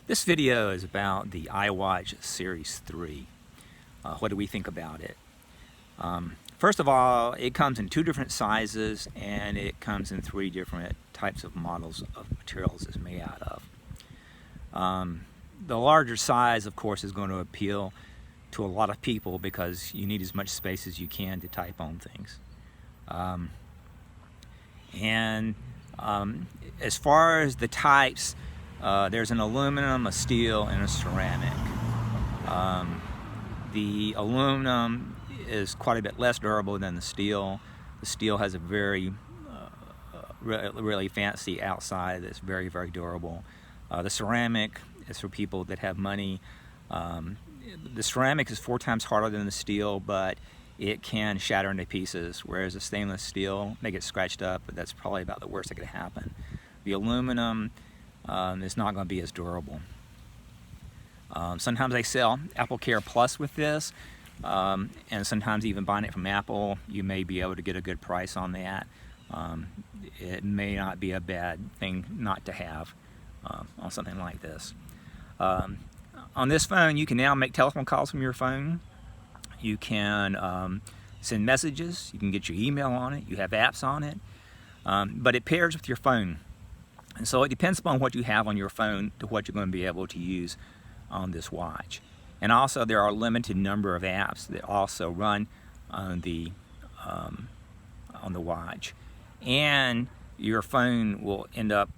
This video is about the Iwatch Series 3. What do we think about it? First of all, it comes in 2 different sizes and it comes in 3 different types of models of materials it's made out of. The larger size, of course, is going to appeal to a lot of people because you need as much space as you can to type on things. As far as the types, there's an aluminum, a steel, and a ceramic. The aluminum is quite a bit less durable than the steel. The steel has a very really fancy outside that's very, very durable. The ceramic is for people that have money. The ceramic is 4 times harder than the steel, but it can shatter into pieces, whereas the stainless steel may get scratched up, but that's probably about the worst that could happen. The aluminum is not going to be as durable. Sometimes they sell Apple Care Plus with this, and sometimes even buying it from Apple, you may be able to get a good price on that. It may not be a bad thing not to have on something like this. On this phone, you can now make telephone calls from your phone. You can send messages, you can get your email on it, you have apps on it, but it pairs with your phone. And so it depends upon what you have on your phone to what you're going to be able to use on this watch. And also there are a limited number of apps that also run on the watch. And your phone will end up,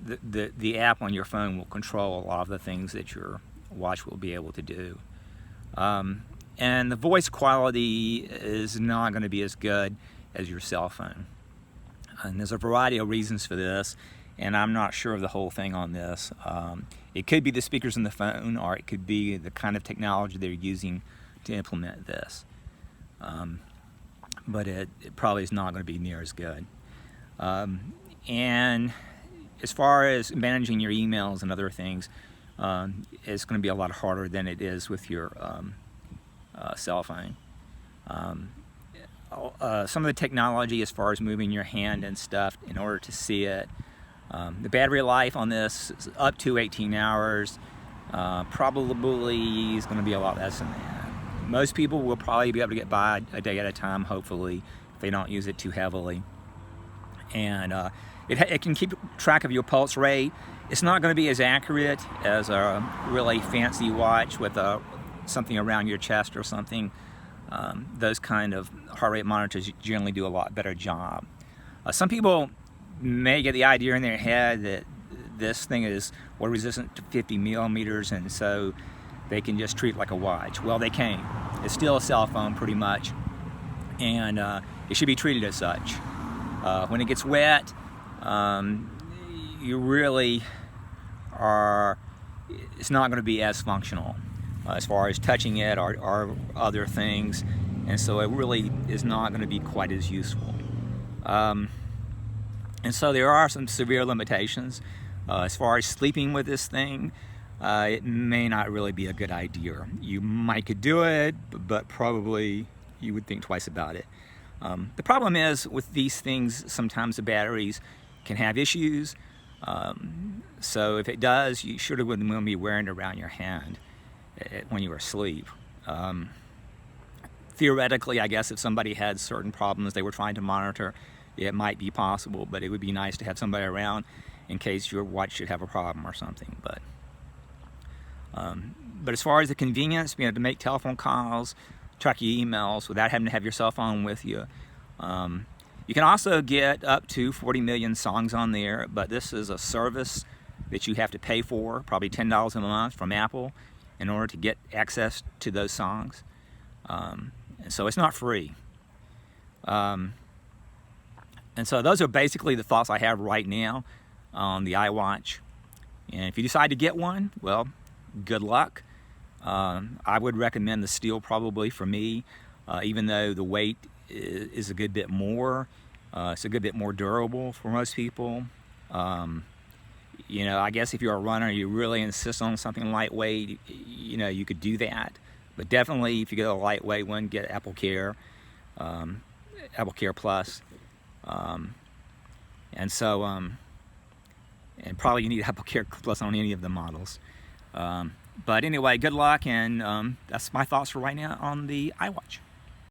the app on your phone will control a lot of the things that your watch will be able to do. And the voice quality is not going to be as good as your cell phone. And there's a variety of reasons for this, and I'm not sure of the whole thing on this. It could be the speakers in the phone, or it could be the kind of technology they're using to implement this. But it probably is not going to be near as good. And as far as managing your emails and other things, it's going to be a lot harder than it is with your cell phone. Some of the technology as far as moving your hand and stuff in order to see it, the battery life on this is up to 18 hours. Probably is going to be a lot less than that. Most people will probably be able to get by a day at a time, hopefully, if they don't use it too heavily. And it can keep track of your pulse rate. It's not going to be as accurate as a really fancy watch with something around your chest or something. Those kind of heart rate monitors generally do a lot better job. Some people may get the idea in their head that this thing is water resistant to 50 millimeters, and so they can just treat it like a watch. Well, they can't. It's still a cell phone pretty much, and it should be treated as such. When it gets wet, you really are, it's not going to be as functional as far as touching it or other things, and so it really is not going to be quite as useful. And so there are some severe limitations. As far as sleeping with this thing, it may not really be a good idea. You could do it, but probably you would think twice about it. The problem is with these things, sometimes the batteries can have issues. So if it does, you surely wouldn't want to be wearing it around your hand when you were asleep. Theoretically, I guess if somebody had certain problems they were trying to monitor, it might be possible, but it would be nice to have somebody around in case your watch should have a problem or something. But as far as the convenience, being able to make telephone calls, track your emails without having to have your cell phone with you. You can also get up to 40 million songs on there, but this is a service that you have to pay for, probably $10 a month from Apple, in order to get access to those songs. And so it's not free. And so those are basically the thoughts I have right now on the iWatch. And if you decide to get one, well, good luck. I would recommend the steel probably for me, even though the weight is a good bit more. It's a good bit more durable for most people. You know, I guess if you're a runner, you really insist on something lightweight, you know, you could do that. But definitely, if you get a lightweight one, get Apple Care Plus. And probably you need Apple Care Plus on any of the models. But anyway, good luck, and that's my thoughts for right now on the Iwatch.